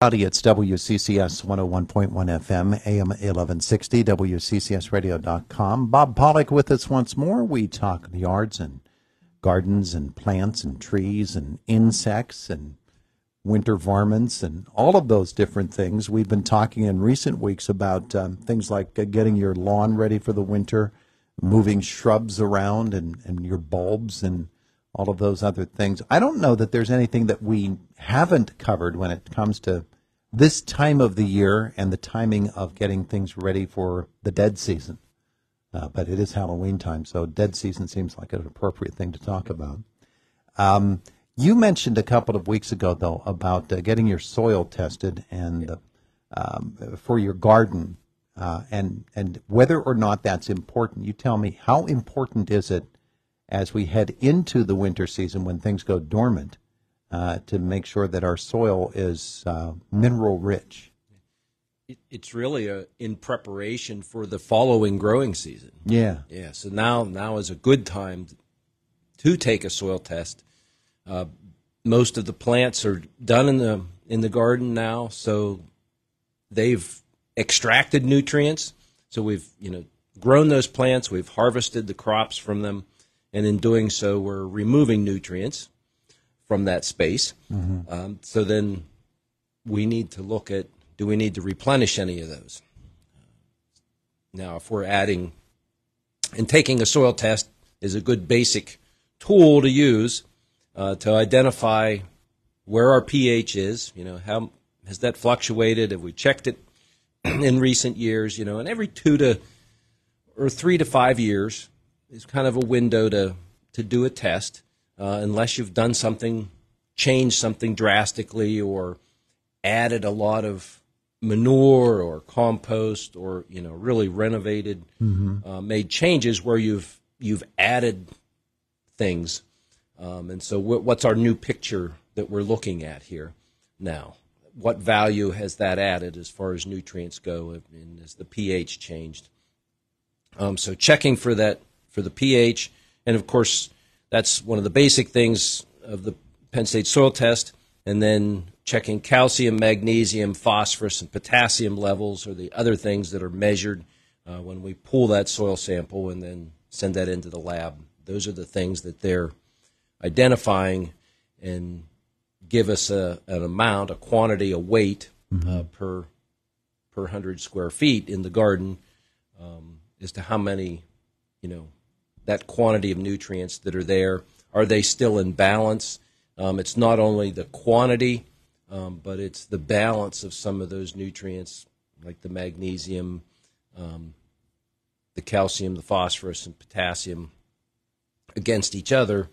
Howdy, it's WCCS 101.1 FM, AM 1160, WCCSradio.com. Bob Pollock with us once more. We talk yards and gardens and plants and trees and insects and winter varmints and all of those different things. We've been talking in recent weeks about things like getting your lawn ready for the winter, moving shrubs around and your bulbs and all of those other things. I don't know that there's anything that we haven't covered when it comes to this time of the year and the timing of getting things ready for the dead season. But it is Halloween time, so dead season seems like an appropriate thing to talk about. You mentioned a couple of weeks ago, though, about getting your soil tested and for your garden and whether or not that's important. You tell me, how important is it as we head into the winter season when things go dormant to make sure that our soil is mineral rich? It's really in preparation for the following growing season. Yeah. Yeah. So now is a good time to take a soil test. Most of the plants are done in the garden now, so they've extracted nutrients. So we've grown those plants, we've harvested the crops from them, and in doing so, we're removing nutrients from that space. Mm-hmm. So then we need to look at, do we need to replenish any of those? Now, if we're adding, and taking a soil test is a good basic tool to use to identify where our pH is. How has that fluctuated? Have we checked it in recent years? And every 3 to 5 years is kind of a window to do a test, unless you've done something, changed something drastically, or added a lot of manure or compost, or really renovated, made changes where you've added things. And so what's our new picture that we're looking at here now? What value has that added as far as nutrients go, and has the pH changed? So checking for that, for the pH, and of course that's one of the basic things of the Penn State soil test, and then checking calcium, magnesium, phosphorus, and potassium levels are the other things that are measured when we pull that soil sample and then send that into the lab. Those are the things that they're identifying and give us an amount, a quantity, a weight per 100 square feet in the garden as to how many, that quantity of nutrients that are there. Are they still in balance? It's not only the quantity, but it's the balance of some of those nutrients, like the magnesium, the calcium, the phosphorus, and potassium against each other,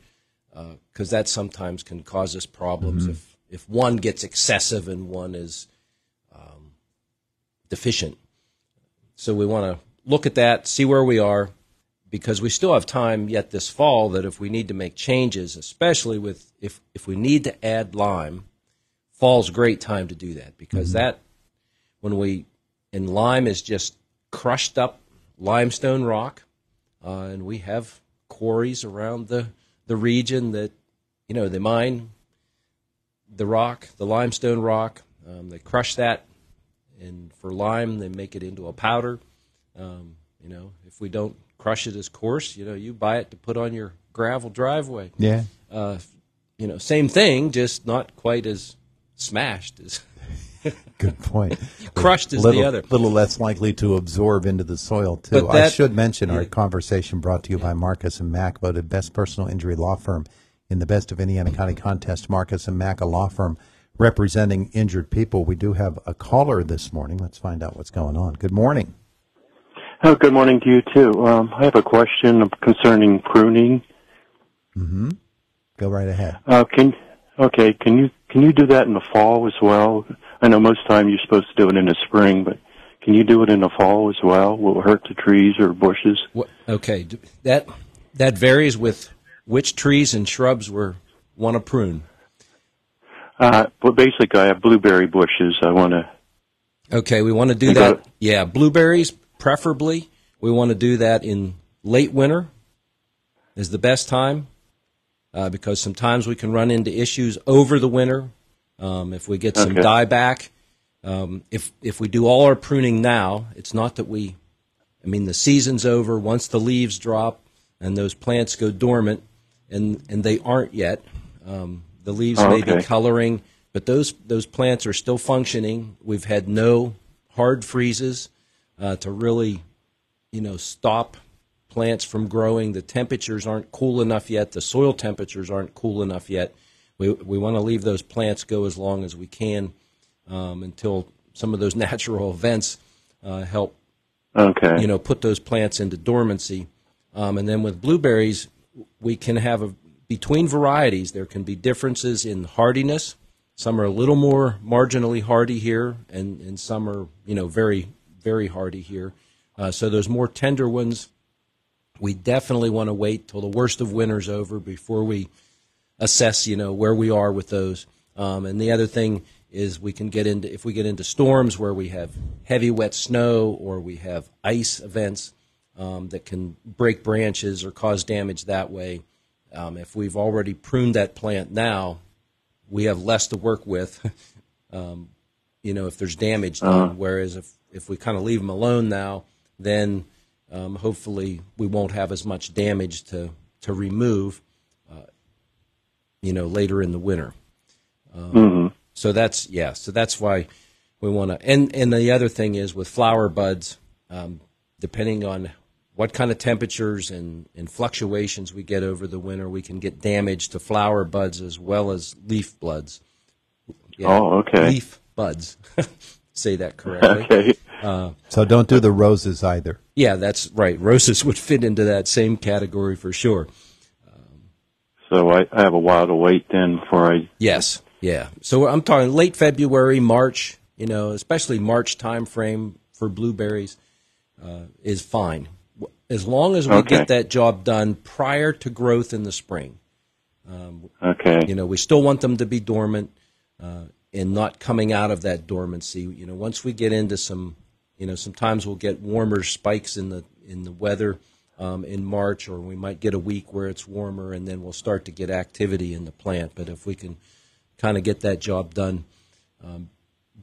because that sometimes can cause us problems if one gets excessive and one is deficient. So we want to look at that, see where we are, because we still have time yet this fall that if we need to make changes, especially with if we need to add lime, fall's a great time to do that, because lime is just crushed up limestone rock, and we have quarries around the region that they mine the rock, the limestone rock. They crush that, and for lime they make it into a powder. If we don't crush it as coarse, you buy it to put on your gravel driveway. Yeah. Same thing, just not quite as smashed as. Good point. Crushed is the other. Little less likely to absorb into the soil, too. I should mention our conversation brought to you by Marcus & Mack, voted best personal injury law firm in the Best of Indiana County contest. Marcus & Mack, a law firm representing injured people. We do have a caller this morning. Let's find out what's going on. Good morning. Oh, good morning to you, too. I have a question concerning pruning. Mm-hmm. Go right ahead. Can you do that in the fall as well? I know most time you're supposed to do it in the spring, but can you do it in the fall as well? Will it hurt the trees or bushes? Okay, that varies with which trees and shrubs we want to prune. Well, basically, I have blueberry bushes. I want to. Okay, we want to do that. Yeah, blueberries preferably. We want to do that in late winter is the best time, because sometimes we can run into issues over the winter. If we get some dieback If we do all our pruning now, it's not that the season's over. Once the leaves drop and those plants go dormant, and they aren't yet, the leaves may be coloring, but those plants are still functioning. We've had no hard freezes to really, stop plants from growing. The temperatures aren't cool enough yet. The soil temperatures aren't cool enough yet. We want to leave those plants go as long as we can until some of those natural events help put those plants into dormancy. And then with blueberries, we can have between varieties, there can be differences in hardiness. Some are a little more marginally hardy here, and some are, very, very hardy here. So those more tender ones, we definitely want to wait till the worst of winter's over before we assess, where we are with those. And the other thing is if we get into storms where we have heavy wet snow or we have ice events that can break branches or cause damage that way, if we've already pruned that plant now, we have less to work with, if there's damage done. Whereas if we kind of leave them alone now, then hopefully we won't have as much damage to remove, later in the winter. So that's why we want to. And the other thing is with flower buds, depending on what kind of temperatures and fluctuations we get over the winter, we can get damage to flower buds as well as leaf buds. Yeah, leaf buds. Say that correctly. So don't do the roses either. Yeah, that's right. Roses would fit into that same category for sure. So I have a while to wait then before I... Yes, yeah. So I'm talking late February, March, especially March time frame for blueberries is fine. As long as we get that job done prior to growth in the spring. We still want them to be dormant and not coming out of that dormancy. Once we get into sometimes we'll get warmer spikes in the weather in March, or we might get a week where it's warmer, and then we'll start to get activity in the plant. But if we can kind of get that job done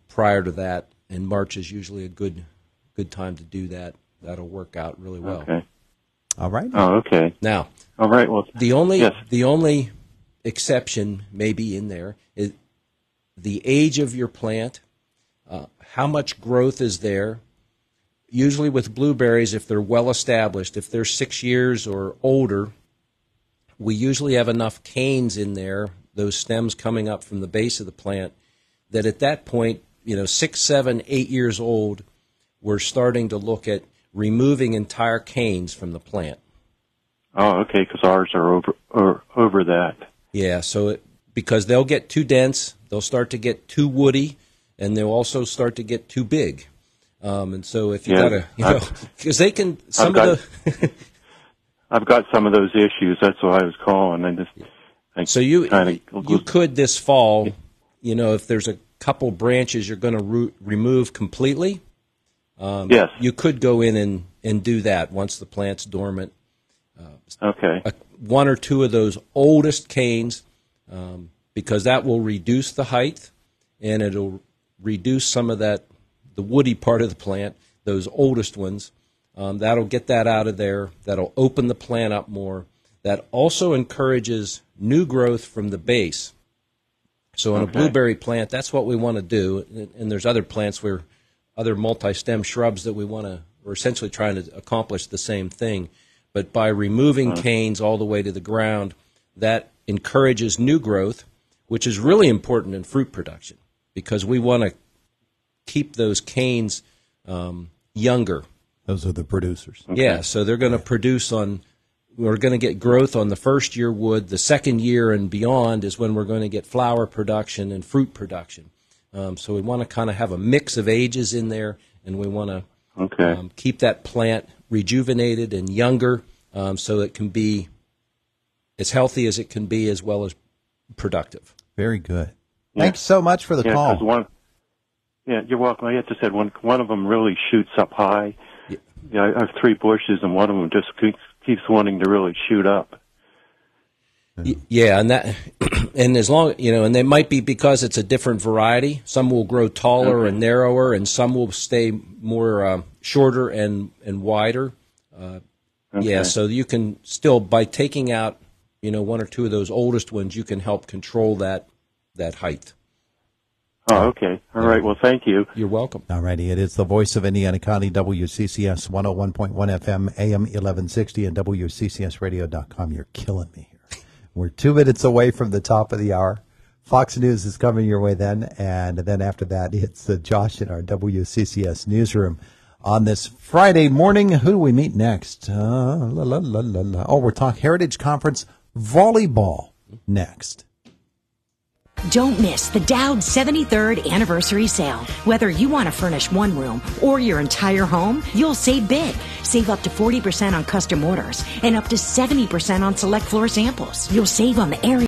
prior to that, and March is usually a good time to do that. That'll work out really well. Okay. All right. Oh, okay. Now, all right. Well, the only exception maybe in there is the age of your plant, how much growth is there. Usually with blueberries, if they're well established, if they're 6 years or older, we usually have enough canes in there, those stems coming up from the base of the plant, that at that point, 6, 7, 8 years old, we're starting to look at removing entire canes from the plant. Oh, okay, because ours are over that. Yeah, because they'll get too dense, they'll start to get too woody, and they'll also start to get too big. And so if you because they can, I've got some of those issues. That's why I was calling. So you could this fall, if there's a couple branches you're going to remove completely. Yes. You could go in and do that once the plant's dormant. One or two of those oldest canes, because that will reduce the height, and it'll reduce some of the woody part of the plant, those oldest ones. That'll get that out of there. That'll open the plant up more. That also encourages new growth from the base. So in a blueberry plant, that's what we want to do. And there's other plants other multi-stem shrubs that we're essentially trying to accomplish the same thing. But by removing canes all the way to the ground, that encourages new growth, which is really important in fruit production because we want to keep those canes younger. Those are the producers. Yeah, so they're going to produce we're going to get growth on the first year wood. The second year and beyond is when we're going to get flower production and fruit production. So we want to kind of have a mix of ages in there, and we want to keep that plant rejuvenated and younger so it can be as healthy as it can be as well as productive. Very good. Yeah. Thanks so much for the call. You're welcome. I just said one of them really shoots up high. Yeah, I have 3 bushes, and one of them just keeps wanting to really shoot up. Yeah, and that, and as long, and they might be because it's a different variety. Some will grow taller and narrower, and some will stay more shorter and wider. Yeah, so you can still, by taking out, one or two of those oldest ones, you can help control that height. Oh, okay. All right. Well, thank you. You're welcome. All righty. It is the voice of Indiana County, WCCS 101.1 FM, AM 1160, and WCCSradio.com. You're killing me here. We're 2 minutes away from the top of the hour. Fox News is coming your way then, and then after that, it's Josh in our WCCS newsroom on this Friday morning. Who do we meet next? We're talking Heritage Conference volleyball next. Don't miss the Dowd 73rd anniversary sale. Whether you want to furnish one room or your entire home, you'll save big. Save up to 40% on custom orders and up to 70% on select floor samples. You'll save on the area